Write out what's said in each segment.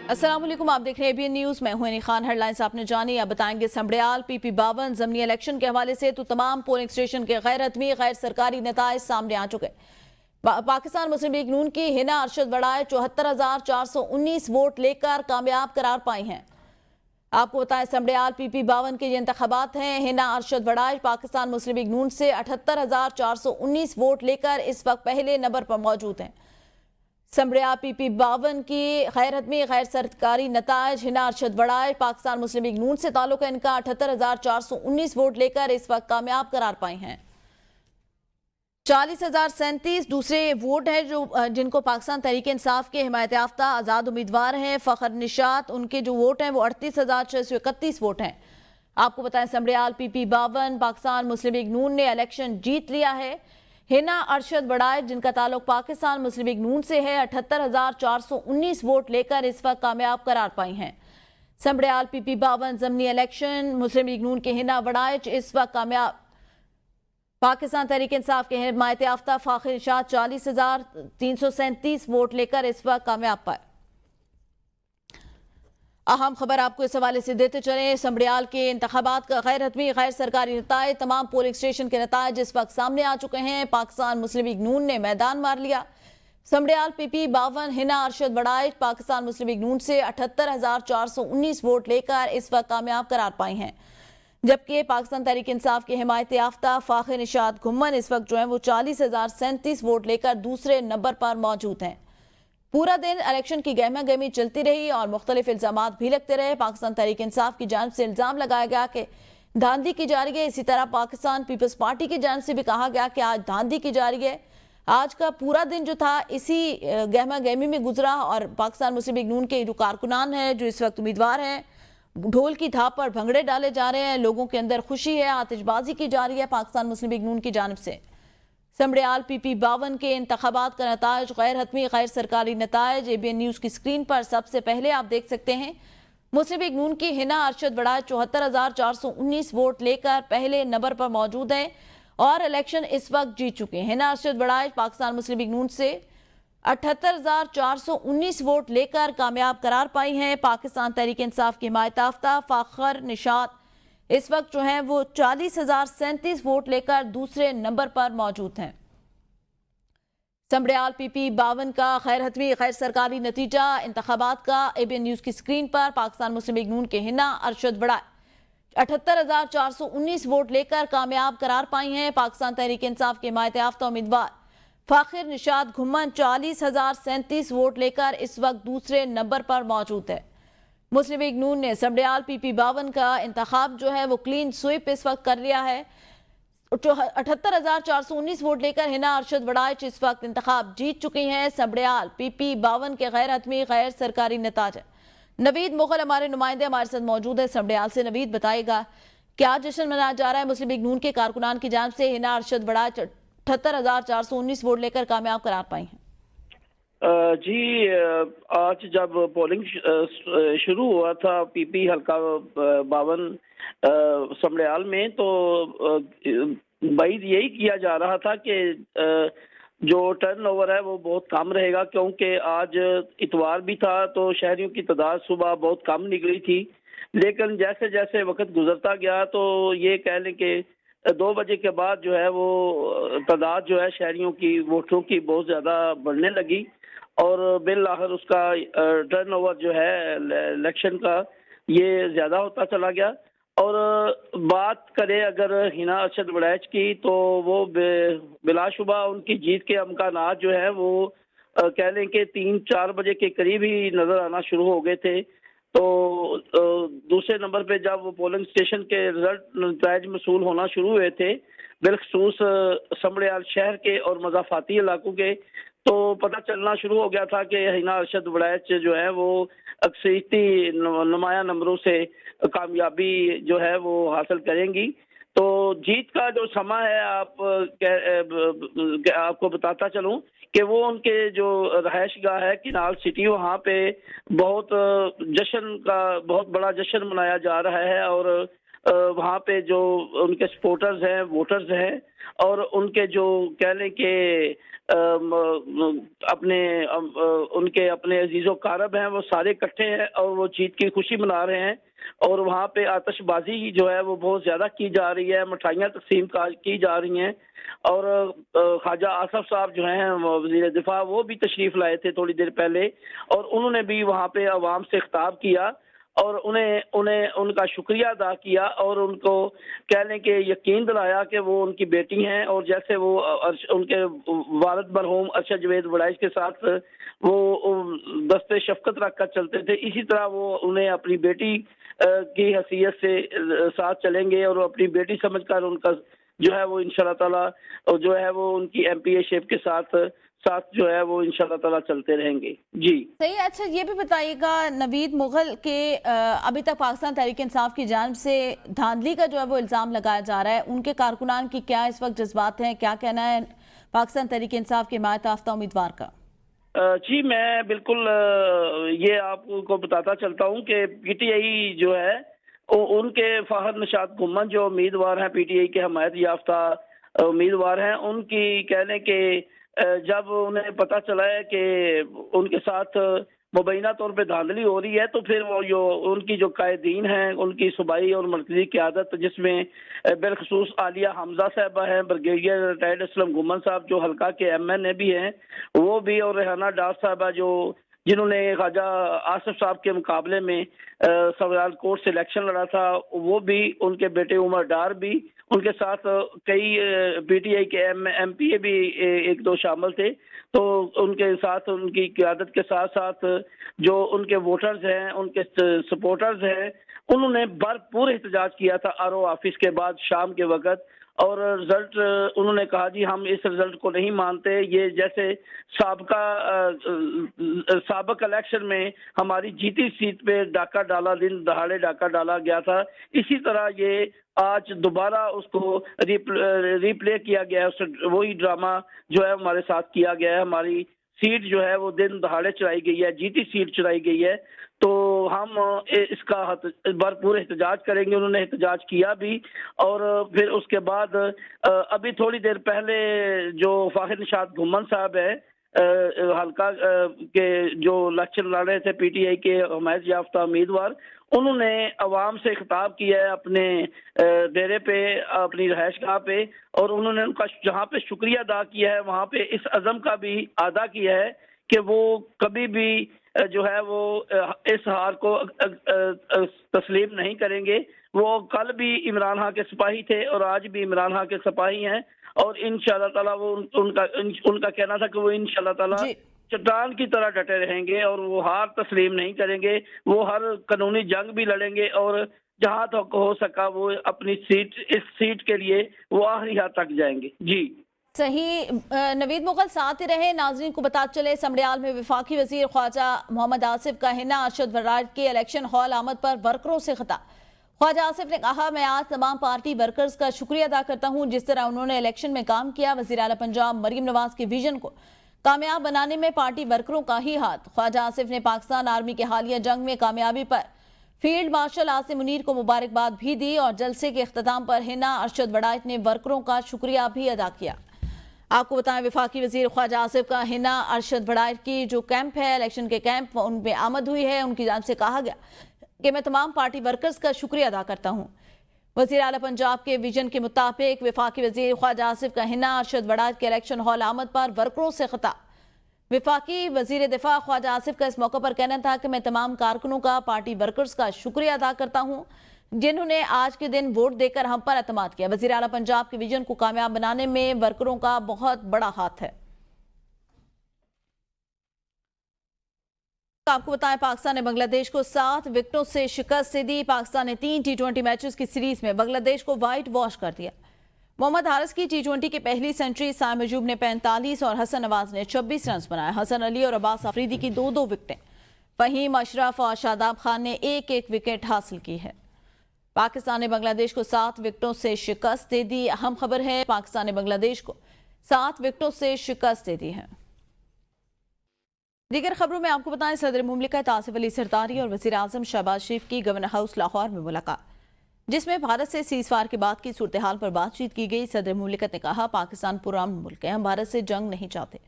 السلام علیکم، آپ دیکھ رہے ہیں ABN نیوز، میں ہوں خان۔ ہیڈ لائنز آپ نے جانی، اب بتائیں گے سمبڑیال PP52 ضمنی الیکشن کے حوالے سے تو تمام پولنگ سٹیشن کے غیر حتمی غیر سرکاری نتائج سامنے آ چکے۔ پاکستان مسلم لیگ نون کی ہنا ارشد وڑائے 74,419 ووٹ لے کر کامیاب قرار پائی ہیں۔ آپ کو بتائیں سمبڑیال PP52 کے یہ انتخابات ہیں۔ ہنا ارشد وڑائے پاکستان مسلم لیگ نون سے 78,419 ووٹ لے کر اس وقت پہلے نمبر پر موجود ہیں۔ سمبڑیال PP52 کی غیر حتمی غیر سرکاری نتائج: ہنا ارشد وڑائے پاکستان مسلم لیگ نون سے تعلق ہے، ان کا 78,419 ووٹ لے کر اس وقت کامیاب قرار پائی ہیں۔ 40,037 دوسرے ووٹ ہیں جن کو پاکستان تحریک انصاف کے حمایت یافتہ آزاد امیدوار ہیں فخر نشاط، ان کے جو ووٹ ہیں وہ 38,631 ووٹ ہیں۔ آپ کو بتائیں سمبڑیال PP52 پاکستان مسلم لیگ نون نے الیکشن جیت لیا ہے۔ ہنا ارشد وڑائے جن کا تعلق پاکستان مسلم لیگ نون سے ہے 78,419 ووٹ لے کر اس وقت کامیاب قرار پائی ہیں۔ سمبڑیال PP52 ضمنی الیکشن مسلم لیگ نون کے ہنا وڑائے اس وقت کامیاب، پاکستان تحریک انصاف کے حمایت یافتہ فخر نشاط 40,337 ووٹ لے کر اس وقت کامیاب پائے۔ اہم خبر آپ کو اس حوالے سے دیتے چلیں، سمبڑیال کے انتخابات کا غیر حتمی غیر سرکاری نتائج، تمام پولنگ سٹیشن کے نتائج اس وقت سامنے آ چکے ہیں۔ پاکستان مسلم لیگ نون نے میدان مار لیا۔ سمبڑیال PP52 ہنا ارشد وڑائے پاکستان مسلم لیگ نون سے 78,419 ووٹ لے کر اس وقت کامیاب قرار پائی ہیں، جبکہ پاکستان تحریک انصاف کے حمایت یافتہ فخر نشاط گھمن اس وقت جو ہیں وہ 40,037 ووٹ لے کر دوسرے نمبر پر موجود ہیں۔ پورا دن الیکشن کی گہما گہمی چلتی رہی اور مختلف الزامات بھی لگتے رہے۔ پاکستان تحریک انصاف کی جانب سے الزام لگایا گیا کہ دھاندلی کی جا رہی ہے، اسی طرح پاکستان پیپلز پارٹی کی جانب سے بھی کہا گیا کہ آج دھاندلی کی جا رہی ہے۔ آج کا پورا دن جو تھا اسی گہما گہمی میں گزرا اور پاکستان مسلم لیگ نون کے جو کارکنان ہیں جو اس وقت امیدوار ہیں، ڈھول کی دھاپ پر بھنگڑے ڈالے جا رہے ہیں، لوگوں کے اندر خوشی ہے، آتش بازی کی جا رہی ہے پاکستان مسلم لیگ نون کی جانب سے۔ سمبڑیال PP52 کے انتخابات کا نتائج غیر حتمی غیر سرکاری نتائج ABN نیوز کی سکرین پر سب سے پہلے آپ دیکھ سکتے ہیں۔ مسلم لیگ نون کی ہنا ارشد وڑائے 74,419 ووٹ لے کر پہلے نمبر پر موجود ہیں اور الیکشن اس وقت جیت چکے ہیں۔ ہنا ارشد وڑائے پاکستان مسلم لیگ نون سے 78,419 ووٹ لے کر کامیاب قرار پائی ہیں۔ پاکستان تحریک انصاف کی حمایت یافتہ فخر نشاط اس وقت جو ہیں وہ 40,037 ووٹ لے کر دوسرے نمبر پر موجود ہیں۔ سمبڑیال PP52 کا غیر حتمی غیر سرکاری نتیجہ انتخابات کا ABN نیوز کی سکرین پر، پاکستان مسلم لیگ نون کے ہنا ارشد وڑائے 78,419 ووٹ لے کر کامیاب قرار پائی ہیں۔ پاکستان تحریک انصاف کے حمایت یافتہ امیدوار فخر نشاط گھمن 40,037 ووٹ لے کر اس وقت دوسرے نمبر پر موجود ہے۔ مسلم لیگ نون نے سمبڑیال PP52 کا انتخاب جو ہے وہ کلین سویپ اس وقت کر لیا ہے۔ 78,419 ووٹ لے کر ہنا ارشد وڑائے اس وقت انتخاب جیت چکی ہیں۔ سمبڑیال PP52 کے غیر حتمی غیر سرکاری نتائج۔ نوید مغل ہمارے نمائندے ہمارے ساتھ موجود ہے سمبڑیال سے۔ نوید بتائے گا کیا جشن منایا جا رہا ہے مسلم لیگ نون کے کارکنان کی جانب سے؟ ہنا ارشد وڑائے 78,419 ووٹ لے کر کامیاب قرار پائی ہیں۔ جی، آج جب پولنگ شروع ہوا تھا PP حلقہ 52 سمبڑیال میں تو بعید یہی کیا جا رہا تھا کہ جو ٹرن اوور ہے وہ بہت کم رہے گا، کیونکہ آج اتوار بھی تھا تو شہریوں کی تعداد صبح بہت کم نکلی تھی، لیکن جیسے جیسے وقت گزرتا گیا تو یہ کہہ لیں کہ 2 بجے کے بعد جو ہے وہ تعداد جو ہے شہریوں کی ووٹروں کی بہت زیادہ بڑھنے لگی اور بالآخر اس کا ٹرن اوور جو ہے الیکشن کا یہ زیادہ ہوتا چلا گیا۔ اور بات کریں اگر ہنا ارشد وڑائے کی تو وہ بلا شبہ ان کی جیت کے امکانات جو ہے وہ کہہ لیں کہ 3-4 بجے کے قریب ہی نظر آنا شروع ہو گئے تھے۔ تو دوسرے نمبر پہ جب وہ پولنگ سٹیشن کے رزلٹ نتائج موصول ہونا شروع ہوئے تھے، بالخصوص سمبڑیال شہر کے اور مضافاتی علاقوں کے، تو پتہ چلنا شروع ہو گیا تھا کہ ہنا ارشد وڑائے جو ہے وہ اکثریتی نمایاں نمبروں سے کامیابی جو ہے وہ حاصل کریں گی۔ تو جیت کا جو سما ہے آپ کو بتاتا چلوں کہ وہ ان کے جو رہائش گاہ ہے کنال سٹی، وہاں پہ بہت بڑا جشن منایا جا رہا ہے اور وہاں پہ جو ان کے سپورٹرز ہیں، ووٹرز ہیں، اور ان کے جو کہہ لیں کہ اپنے ان کے اپنے عزیز و اقارب ہیں، وہ سارے اکٹھے ہیں اور وہ جیت کی خوشی منا رہے ہیں. اور وہاں پہ آتش بازی جو ہے وہ بہت زیادہ کی جا رہی ہے، مٹھائیاں تقسیم کی جا رہی ہیں. اور خواجہ آصف صاحب جو ہیں وزیر دفاع، وہ بھی تشریف لائے تھے تھوڑی دیر پہلے، اور انہوں نے بھی وہاں پہ عوام سے خطاب کیا اور انہیں ان کا شکریہ ادا کیا، اور ان کو کہہ لیں کہ یقین دلایا کہ وہ ان کی بیٹی ہیں. اور جیسے وہ ان کے والد مرحوم ارشد جاوید وڑائچ کے ساتھ وہ دستے شفقت رکھ کر چلتے تھے، اسی طرح وہ انہیں اپنی بیٹی کی حیثیت سے ساتھ چلیں گے، اور اپنی بیٹی سمجھ کر ان کا جو ہے وہ انشاءاللہ تعالی جو ہے وہ ان کی ایم پی اے شپ کے ساتھ جو ہے وہ انشاءاللہ تعالی چلتے رہیں گے. جی صحیح. اچھا یہ بھی بتائیے گا، نوید مغل کے ابھی تک پاکستان تحریک انصاف کی جانب سے دھاندلی کا جو ہے وہ الزام لگایا جا رہا ہے، ان کے کارکنان کی کیا اس وقت جذبات ہیں، کیا کہنا ہے پاکستان تحریک انصاف کے حمایت یافتہ امیدوار کا؟ جی میں بالکل یہ آپ کو بتاتا چلتا ہوں کہ پی ٹی آئی جو ہے ان کے فاخر نشاط گھمن جو امیدوار ہیں، پی ٹی آئی کے حمایت یافتہ امیدوار ہیں، ان کی کہہ لیں کہ جب انہیں پتہ چلا ہے کہ ان کے ساتھ مبینہ طور پہ دھاندلی ہو رہی ہے، تو پھر وہ جو ان کی جو قائدین ہیں، ان کی صوبائی اور مرکزی قیادت، جس میں بالخصوص عالیہ حمزہ صاحبہ ہیں، بریگیڈیئر ریٹائرڈ اسلم گھمن صاحب جو حلقہ کے ایم این اے بھی ہیں وہ بھی، اور ریحانہ ڈار صاحبہ جنہوں نے خواجہ آصف صاحب کے مقابلے میں سویال کوٹ سے الیکشن لڑا تھا، وہ بھی، ان کے بیٹے عمر ڈار بھی، ان کے ساتھ کئی پی ٹی آئی کے ایم پی اے بھی ایک دو شامل تھے. تو ان کے ساتھ، ان کی قیادت کے ساتھ ساتھ جو ان کے ووٹرز ہیں، ان کے سپورٹرز ہیں، انہوں نے بھرپور احتجاج کیا تھا آر او آفس کے بعد شام کے وقت. اور رزلٹ انہوں نے کہا جی ہم اس رزلٹ کو نہیں مانتے، یہ جیسے سابق الیکشن میں ہماری جیتی سیٹ پہ ڈاکہ ڈالا، دن دہاڑے ڈاکہ ڈالا گیا تھا، اسی طرح یہ آج دوبارہ اس کو ریپلے کیا گیا ہے، وہی ڈرامہ جو ہے ہمارے ساتھ کیا گیا ہے. ہماری سیٹ جو ہے وہ دن دہاڑے چرائی گئی ہے، جیتی سیٹ چرائی گئی ہے، تو ہم اس کا بھرپور احتجاج کریں گے. انہوں نے احتجاج کیا بھی، اور پھر اس کے بعد ابھی تھوڑی دیر پہلے جو فاخر نشاط گھمن صاحب ہے حلقہ کے جو الیکشن لڑ رہے تھے پی ٹی آئی کے حمایت یافتہ امیدوار، انہوں نے عوام سے خطاب کیا ہے اپنے ڈیرے پہ، اپنی رہائش گاہ پہ، اور انہوں نے ان کا جہاں پہ شکریہ ادا کیا ہے، وہاں پہ اس عزم کا بھی ادا کیا ہے کہ وہ کبھی بھی جو ہے وہ اس ہار کو تسلیم نہیں کریں گے. وہ کل بھی عمران خان کے سپاہی تھے اور آج بھی عمران خان کے سپاہی ہیں، اور انشاءاللہ تعالیٰ وہ ان کا کہنا تھا کہ وہ انشاءاللہ تعالیٰ جی چٹان کی طرح ڈٹے رہیں گے اور وہ ہار تسلیم نہیں کریں گے. وہ ہر قانونی جنگ بھی لڑیں گے، اور جہاں تک ہو سکا وہ اپنی اس سیٹ کے لیے وہ آخری حد تک جائیں گے. جی صحیح. نوید مغل ساتھ ہی رہے. ناظرین کو بتا چلے سمڑیال میں وفاقی وزیر خواجہ محمد آصف کا ہنا ارشد وڑائچ کے الیکشن ہال آمد پر ورکروں سے خطاب. خواجہ آصف نے کہا میں آج تمام پارٹی ورکرز کا شکریہ ادا کرتا ہوں جس طرح انہوں نے الیکشن میں کام کیا. وزیر اعلیٰ پنجاب مریم نواز کے ویژن کو کامیاب بنانے میں پارٹی ورکروں کا ہی ہاتھ. خواجہ آصف نے پاکستان آرمی کے حالیہ جنگ میں کامیابی پر فیلڈ مارشل عاصم منیر کو مبارکباد بھی دی، اور جلسے کے اختتام پر ہنا ارشد وڑائچ نے ورکروں کا شکریہ بھی ادا کیا. آپ کو بتائیں وفاقی وزیر خواجہ آصف کا ہنا ارشد وڑائچ کی جو کیمپ ہے، الیکشن کے کیمپ، ان میں آمد ہوئی ہے. ان کی جانب سے کہا گیا کہ میں تمام پارٹی ورکرز کا شکریہ ادا کرتا ہوں. وزیر اعلیٰ پنجاب کے ویژن کے مطابق وفاقی وزیر خواجہ آصف کا ہنا ارشد وڑائچ کے الیکشن ہال آمد پر ورکروں سے خطاب. وفاقی وزیر دفاع خواجہ آصف کا اس موقع پر کہنا تھا کہ میں تمام کارکنوں کا، پارٹی ورکرز کا شکریہ ادا کرتا ہوں جنہوں نے آج کے دن ووٹ دے کر ہم پر اعتماد کیا. وزیر اعلیٰ پنجاب کے ویژن کو کامیاب بنانے میں ورکروں کا بہت بڑا ہاتھ ہے. آپ کو بتائیں پاکستان نے بنگلہ دیش کو 7 وکٹوں سے شکست دے دی. پاکستان نے 3 T20 میچز کی سیریز میں بنگلہ دیش کو وائٹ واش کر دیا. محمد حارث کی T20 کی پہلی سنچری، سائم ایوب نے 45 اور حسن نواز نے 26 رنز بنائے. حسن علی اور عباس آفریدی کی 2 وکٹیں. فہیم اشرف اور شاداب خان نے 1 وکٹ حاصل کی ہے. پاکستان نے بنگلہ دیش کو 7 وکٹوں سے شکست دے دی. اہم خبر ہے پاکستان نے بنگلہ دیش کو 7 وکٹوں سے شکست دے دی ہے. دیگر خبروں میں آپ کو بتائیں صدر مملکت آصف علی زرداری اور وزیر اعظم شہباز شریف کی گورنر ہاؤس لاہور میں ملاقات. जिसमें भारत से सीज़फायर के बाद की सूरत-ए-हाल पर बातचीत की गई। सदर मुमलिकत ने कहा, पाकिस्तान पुरअमन मुल्क है, हम भारत से जंग नहीं चाहते।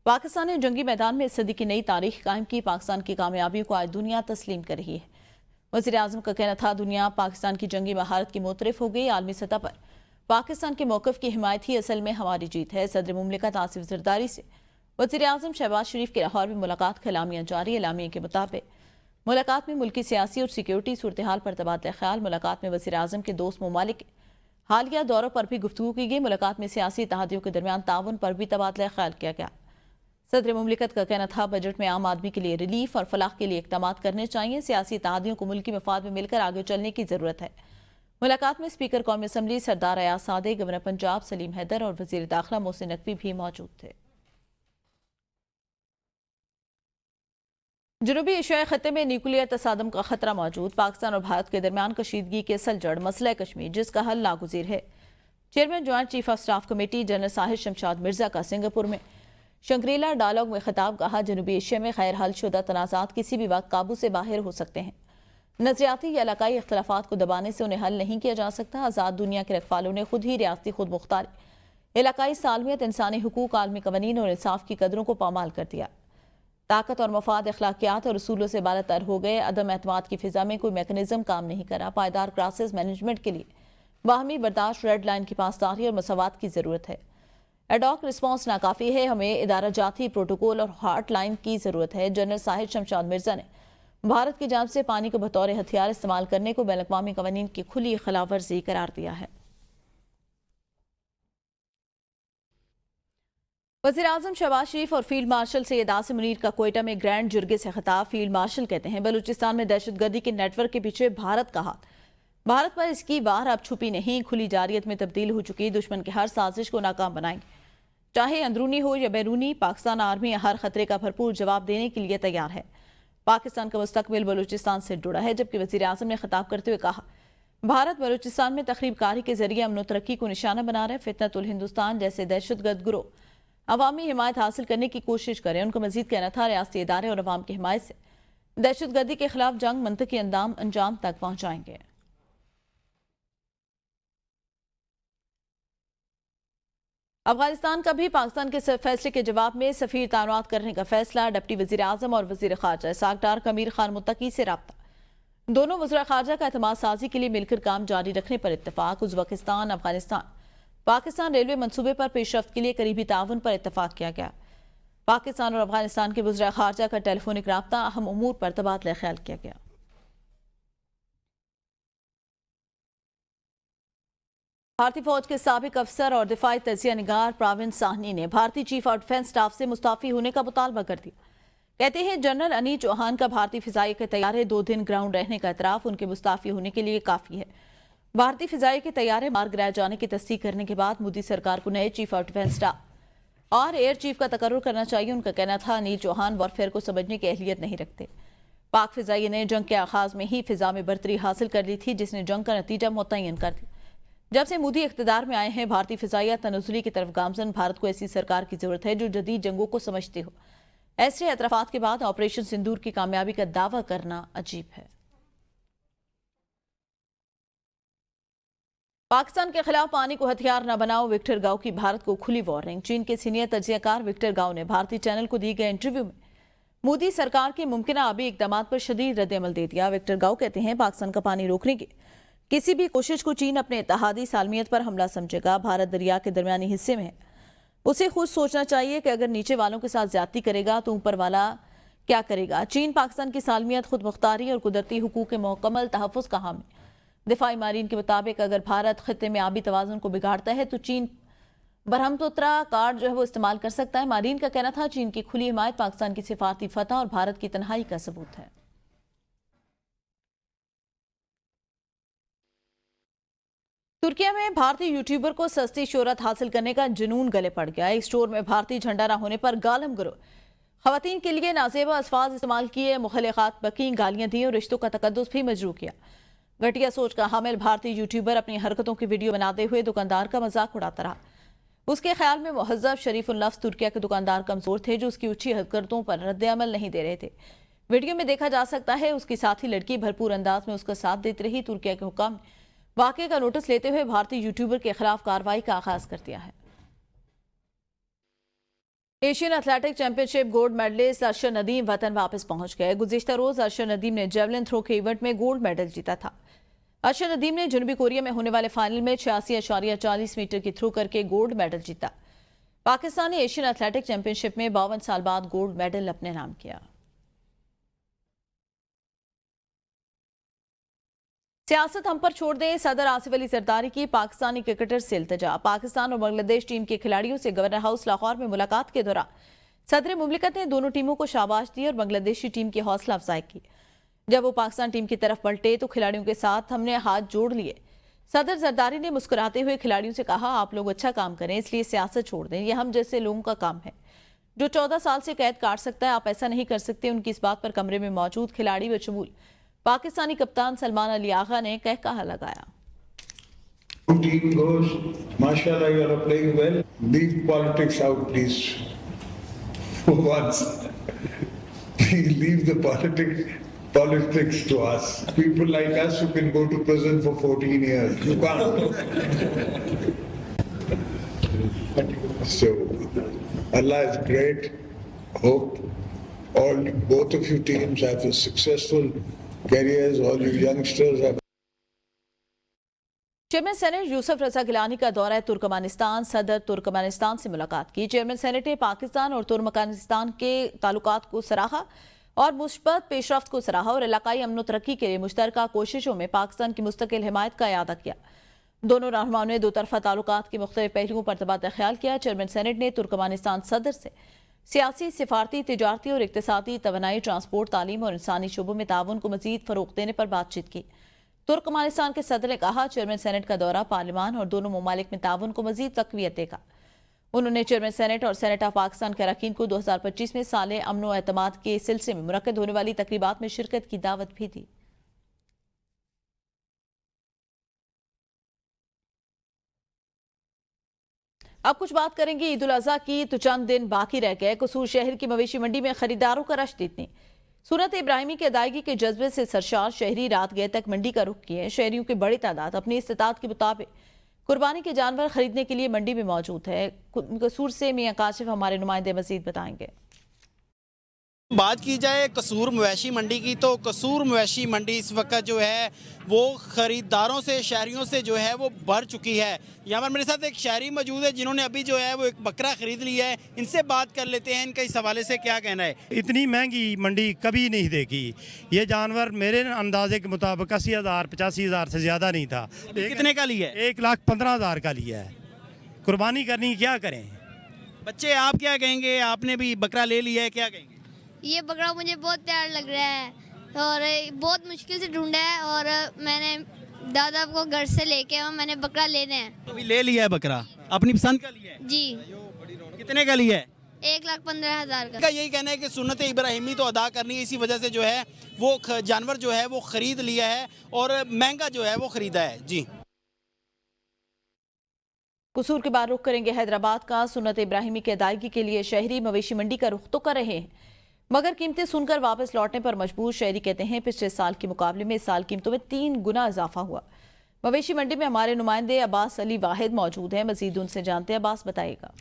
पाकिस्तान ने जंगी मैदान में इस सदी की नई तारीख कायम की। पाकिस्तान की कामयाबियों को आज दुनिया तस्लीम कर रही है। वज़ीर आज़म का कहना था, दुनिया पाकिस्तान की जंगी महारत की मोतरफ हो गई। आलमी सतह पर पाकिस्तान के मौक़िफ़ की हिमायत ही असल में हमारी जीत है। सदर मुमलिकत आसिफ ज़रदारी से वज़ीर आज़म शहबाज शरीफ की लाहौर में मुलाकात का एलामिया जारी। एलामिया के मुताबिक मुलाकात में मुल्की सियासी और सिक्योरिटी सूरत-ए-हाल पर तबादला ख्याल। मुलाकात में वज़ीर आज़म के दोस्त ममालिक के हालिया दौरों पर भी गुफ्तगू की गई। मुलाकात में सियासी इत्तेहादियों के दरमियान ताउन पर भी तबादला ख्याल किया गया। सदर मुमलिकत का कहना था, बजट में आम आदमी के लिए रिलीफ और फलाह के लिए इक़दाम करने चाहिए। सियासी इत्तेहादियों को मुल्की मफाद में मिलकर आगे चलने की ज़रूरत है। मुलाकात में स्पीकर कौमी असम्बली सरदार अयाज सादे, गवर्नर पंजाब सलीम हैदर और वज़ीर दाखिला मोहसिन नकवी भी मौजूद थे। जनूबी एशियाई खत्ते में न्यूक्लियर तसादम का खतरा मौजूद। पाकिस्तान और भारत के दरमियान कशीदगी के असल जड़ मसला कश्मीर, जिसका हल नागुज़ीर है। Chairman joint chief of staff committee general Shahid Shamshad Mirza का सिंगापुर में शंग्रीला डायलॉग में खिताब। कहा, जनूबी एशिया में गैर हल शुदा तनाज़ात किसी भी वक्त काबू से बाहर हो सकते हैं। नजरियाती या इलाकाई इख्तलाफात को दबाने से उन्हें हल नहीं किया जा सकता। आज़ाद दुनिया के रखवालों ने खुद ही रियासती खुद मुख्तारी, इलाकाई सालमियत, इंसानी हुकूक, आलमी कवानीन और इंसाफ की कदरों को पामाल कर दिया। ताकत और मफाद, अखलाकियात और रसूलों से बालातर हो गए। अदम एतमाद की फिजा में कोई मैकेनिज्म काम नहीं करा। पायदार क्राइसिस मैनेजमेंट के लिए बाहमी बर्दाश्त, रेड लाइन की पासदारी और मसावात की ज़रूरत है। एडॉक रिस्पॉन्स नाकाफ़ी है। हमें इदारा जाती प्रोटोकॉल और हॉट लाइन की ज़रूरत है। जनरल साहिद शमशाद मिर्जा ने भारत की जानिब से पानी को बतौर हथियार इस्तेमाल करने को बैन अक़वामी क़वानीन की खुली खिलाफवर्जी करार दिया है। वज़ीर आज़म शहबाज शरीफ और फील्ड मार्शल सैयद आसिम मुनीर का कोयटा में ग्रैंड जुर्गे से खिताब। फील्ड मार्शल कहते हैं, बलूचिस्तान में दहशतगर्दी के नेटवर्क के पीछे भारत का हाथ। भारत पर इसकी वार अब छुपी नहीं, खुली जारियत में तब्दील हो चुकी। दुश्मन की हर साजिश को नाकाम बनाएंगे, चाहे अंदरूनी हो या बैरूनी। पाकिस्तान आर्मी हर खतरे का भरपूर जवाब देने के लिए तैयार है। पाकिस्तान का मुस्तकबिल बलूचिस्तान से जुड़ा है। जबकि वज़ीर आज़म ने खिताब करते हुए कहा, भारत बलूचिस्तान में तखरीबकारी के जरिए अमन और तरक्की को निशाना बना रहे। फितनतुल हिंदुस्तान जैसे दहशतगर्द गिरोह अवामी हिमायत हासिल करने की कोशिश करें। उनका मजीद कहना था, रियासती इदारे और अवाम की हिमायत से दहशतगर्दी के खिलाफ जंग मंतकी अंजाम तक पहुंचाएंगे। अफगानिस्तान का भी पाकिस्तान के फैसले के जवाब में सफीर तैनात करने का फैसला। डिप्टी वज़ीर आज़म और वज़ीर ख़ारजा इसहाक़ डार का अमीर खान मुत्तकी से रब्ता। दोनों वज़ीर ख़ारजा का एतमाद साजी के लिए मिलकर काम जारी रखने पर इत्तफाक। उज़्बेकिस्तान, अफगानिस्तान, पाकिस्तान रेलवे मंसूबे पर पेशरफ्त के लिए करीबी ताउन पर इत्तफाक किया गया। पाकिस्तान और अफगानिस्तान के वज़ीर ख़ारजा का टेलीफोनिक रब्ता, अहम उमूर पर तबादला ख्याल किया गया। भारतीय फौज के साबिक अफसर और दिफाई तजिया निगार प्राविन साहनी ने भारतीय चीफ ऑफ डिफेंस स्टाफ से मुस्ताफी होने का मुतालबा कर दिया। कहते हैं, जनरल अनिल चौहान का भारतीय फिजाई के तैयारे 2 दिन ग्राउंड रहने का एतराफ़ उनके मुस्ताफी होने के लिए काफ़ी है। भारतीय फिजाई के तैयारे मार गिराए जाने की तस्दीक करने के बाद मोदी सरकार को नए चीफ ऑफ डिफेंस स्टाफ और एयर चीफ का तकर्रुर करना चाहिए। उनका कहना था, अनिल चौहान वॉरफेयर को समझने की अहलियत नहीं रखते। पाक फिजाई ने जंग के आगाज में ही फिजा में बर्तरी हासिल कर ली थी, जिसने जंग का नतीजा मुतय्यन कर दिया। जब से मोदी इख्तिदार में आए हैं, भारतीय फिजाइया तनज़ुली की तरफ गामजन। भारत को ऐसी सरकार की जरूरत है जो जदीद जंगों को समझती हो। ऐसे एतराफात के बाद ऑपरेशन सिंदूर की कामयाबी का दावा करना अजीब है। पाकिस्तान के खिलाफ पानी को हथियार न बनाओ, विक्टर गाओ की भारत को खुली वार्निंग। चीन के सीनियर तजियाकार विक्टर गाओ ने भारतीय चैनल को दिए गए इंटरव्यू में मोदी सरकार के मुमकिन आबी इकदाम पर शदीद रद्द-ए-अमल दे दिया। विक्टर गाओ कहते हैं, पाकिस्तान का पानी रोकने की किसी भी कोशिश को चीन अपने इत्तेहादी सालमियत पर हमला समझेगा। भारत दरिया के दरमियानी हिस्से में है, उसे खुद सोचना चाहिए कि अगर नीचे वालों के साथ ज्यादती करेगा तो ऊपर वाला क्या करेगा। चीन पाकिस्तान की सालमियत, खुद मुख्तारी और कुदरती हुकूक के मुकम्मल तहफ़्फ़ुज़ का हामी। दिफाई मारीन के मुताबिक अगर भारत खत्ते में आबी तवाज़ुन को बिगाड़ता है तो चीन बरहमपुत्रा कार्ड जो है वो इस्तेमाल कर सकता है। मारीन का कहना था, चीन की खुली हिमायत पाकिस्तान की सिफारती फतह और भारत की तन्हाई का सबूत है। तुर्किया में भारतीय यूट्यूबर को सस्ती शोहरत हासिल करने का जुनून गले पड़ गया। एक स्टोर में भारतीय झंडा न होने पर गालम गिरोह खवातीन के लिए नाजेबा अल्फाज इस्तेमाल किए, मुखलिकात बकी, गालियां दी और रिश्तों का तकद्दुस भी मजरू किया। घटिया सोच का हामिल भारतीय यूट्यूबर अपनी हरकतों की वीडियो बनाते हुए दुकानदार का मजाक उड़ाता रहा। उसके ख्याल में मुहज़्ज़ब शरीफुल नफ्स तुर्किया के दुकानदार कमजोर थे जो उसकी ऊंची हरकतों पर रद्द-ए-अमल नहीं दे रहे थे। वीडियो में देखा जा सकता है उसकी साथी लड़की भरपूर अंदाज में उसका साथ देती रही। तुर्किया के हुक्म वाकये का नोटिस लेते हुए भारतीय यूट्यूबर के खिलाफ कार्रवाई का आगाज कर दिया है। Asian athletic championship gold medalist Arshad Nadeem वतन वापस पहुंच गए। गुज़िश्ता रोज अरशद नदीम ने जेवलिन थ्रो के इवेंट में गोल्ड मेडल जीता था। अरशद नदीम ने जनूबी कोरिया में होने वाले फाइनल में 86.40 मीटर की थ्रो करके गोल्ड मेडल जीता। पाकिस्तान ने एशियन एथलेटिक चैंपियनशिप में 52 साल बाद गोल्ड मेडल अपने नाम किया। सियासत हम पर छोड़ दें, सदर आसिफ अली जरदारी की पाकिस्तानी क्रिकेटर से इल्तिजा। पाकिस्तान और बांग्लादेश टीम के खिलाड़ियों से गवर्नर हाउस लाहौर में मुलाकात के दौरान सदर मुमलिकत ने दोनों टीमों को शाबाश दी और बांग्लादेशी टीम की हौसला अफजाई की। जब वो पाकिस्तान टीम की तरफ पलटे तो खिलाड़ियों के साथ हमने हाथ जोड़ लिए। सदर जरदारी ने मुस्कुराते हुए खिलाड़ियों से कहा, आप लोग अच्छा काम करें, इसलिए सियासत छोड़ दें, यह हम जैसे लोगों का काम है। जो 14 साल से कैद काट सकता है, आप ऐसा नहीं कर सकते। उनकी इस बात पर कमरे में मौजूद खिलाड़ी व शमूल पाकिस्तानी कप्तान सलमान अली आगा ने कहकहा लगाया। Team goes, mashallah, you are playing well. Leave politics out, please. For once, leave the politics to us. People like us who can go to prison for 14 years. You can't. So, Allah is great. Hope both of you teams have a successful careers. All you youngsters have. Chairman senate Yusuf Raza Gilani का दौरा Turkmenistan. सदर Turkmenistan से मुलाकात की। Chairman senate ने पाकिस्तान और Turkmenistan के ताल्लुकात को सराहा और मुस्बत पेशरफ्त को सराहा और इलाकाई अमन तरक्की के लिए मुश्तरका कोशिशों में पाकिस्तान की मुस्तकिल हिमायत का इयादा किया। दोनों रहनुमाओं ने दो तरफा ताल्लुकात के मुख्तलिफ पहलुओं पर तबादला ख्याल किया। चेयरमैन सेनेट ने तुर्कमेनिस्तान सदर से सियासी, सिफारती, तिजारती और इक्तिसादी, तवानाई, ट्रांसपोर्ट, तालीम और इंसानी शोबों में ताउन को मजीद फरोग देने पर बातचीत की। तुर्कमेनिस्तान के सदर ने कहा, चेयरमैन सेनेट का दौरा पार्लिमान और दोनों ममालिक में ताउन को मजीद तक़वियत देगा। उन्होंने चेयरमैन सेनेट और सेनेट ऑफ पाकिस्तान के अरकान को 2025 में साले अमन व एतमाद के सिलसिले में मुनक्किद होने वाली तकरीबात में शिरकत की दावत भी दी। अब कुछ बात करेंगे ईद उल अज़हा की। तो चंद दिन बाकी रह गए। कसूर शहर की मवेशी मंडी में खरीदारों का रश देखने सूरत इब्राहिमी की अदायगी के जज्बे से सरशार शहरी रात गए तक मंडी का रुख किए। शहरियों की बड़ी तादाद अपनी इस्तिताअत के मुताबिक कुर्बानी के जानवर खरीदने के लिए मंडी में मौजूद है। कसूर से मियां काशिफ हमारे नुमाइंदे मजीद बताएंगे। बात की जाए कसूर मवेशी मंडी की, तो कसूर मवेशी मंडी इस वक्त जो है वो ख़रीदारों से, शहरियों से जो है वो भर चुकी है। यहाँ पर मेरे साथ एक शहरी मौजूद है जिन्होंने अभी जो है वो एक बकरा ख़रीद लिया है। इनसे बात कर लेते हैं, इनका इस हवाले से क्या कहना है। इतनी महंगी मंडी कभी नहीं देखी। ये जानवर मेरे अंदाजे के मुताबिक 80,000 85,000 से ज़्यादा नहीं था। कितने का लिया है? 1,15,000 का लिया है। कुर्बानी करनी, क्या करें। बच्चे आप क्या कहेंगे? आपने भी बकरा ले लिया है, क्या कहेंगे? ये बकरा मुझे बहुत प्यार लग रहा है और बहुत मुश्किल से ढूंढा है और मैंने दादा को घर से लेके मैंने बकरा लेना है। अभी ले लिया है बकरा, अपनी पसंद का लिया है? जी। कितने का लिया है? 1,15,000 का। यही कहना है कि सुन्नत इब्राहिमी तो अदा करनी है, इसी वजह से जो है वो जानवर जो है वो खरीद लिया है और महंगा जो है वो खरीदा है। जी। कसूर के बाद रुख करेंगे हैदराबाद का। सुन्नत इब्राहिमी की अदायगी के लिए शहरी मवेशी मंडी का रुख तो कर रहे हैं, मगर कीमतें सुनकर वापस लौटने पर मजबूर। शहरी कहते हैं पिछले साल के मुकाबले में इस साल कीमतों में 3 गुना इजाफा हुआ। मवेशी मंडी में हमारे नुमाइंदे अब्बास अली वाहिद मौजूद हैं, मजीद उनसे जानते हैं। अब्बास, बताइएगा।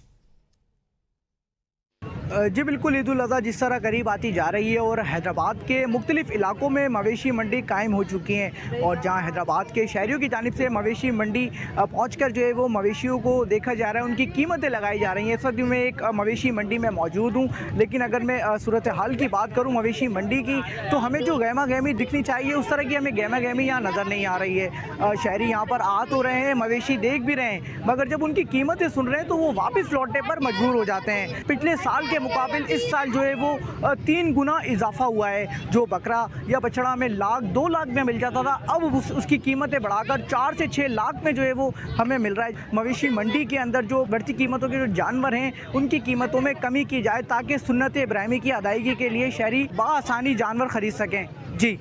जी बिल्कुल, ईद उल अज़हा जिस तरह करीब आती जा रही है और हैदराबाद के मुख्तलिफ इलाकों में मवेशी मंडी कायम हो चुकी हैं और जहां हैदराबाद के शहरियों की जानिब से मवेशी मंडी पहुंचकर जो है वो मवेशियों को देखा जा रहा है, उनकी कीमतें लगाई जा रही हैं। इस वक्त मैं एक मवेशी मंडी में मौजूद हूँ, लेकिन अगर मैं सूरत हाल की बात करूँ मवेशी मंडी की, तो हमें जो गहमा गहमी दिखनी चाहिए उस तरह की हमें गहमा गहमी यहाँ नज़र नहीं आ रही है। शहरी यहाँ पर आ तो रहे हैं, मवेशी देख भी रहे हैं, मगर जब उनकी कीमतें सुन रहे हैं तो वो वापस लौटने पर मजबूर हो जाते हैं। पिछले साल के मुकाबले इस साल जो है वो 3 गुना इजाफा हुआ है। जो बकरा या बछड़ा हमें 1,00,000 2 लाख में मिल जाता था, अब उसकी कीमतें बढ़ाकर 4 से 6 लाख में जो है वो हमें मिल रहा है। मवेशी मंडी के अंदर जो बढ़ती कीमतों के जो जानवर हैं उनकी कीमतों में कमी की जाए ताकि सुन्नत इब्राहिमी की अदायगी के लिए शहरी बआसानी जानवर खरीद सकें। जी।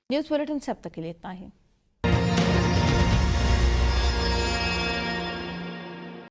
न्यूज़ बुलेटिन से अब तक के लिए इतना ही।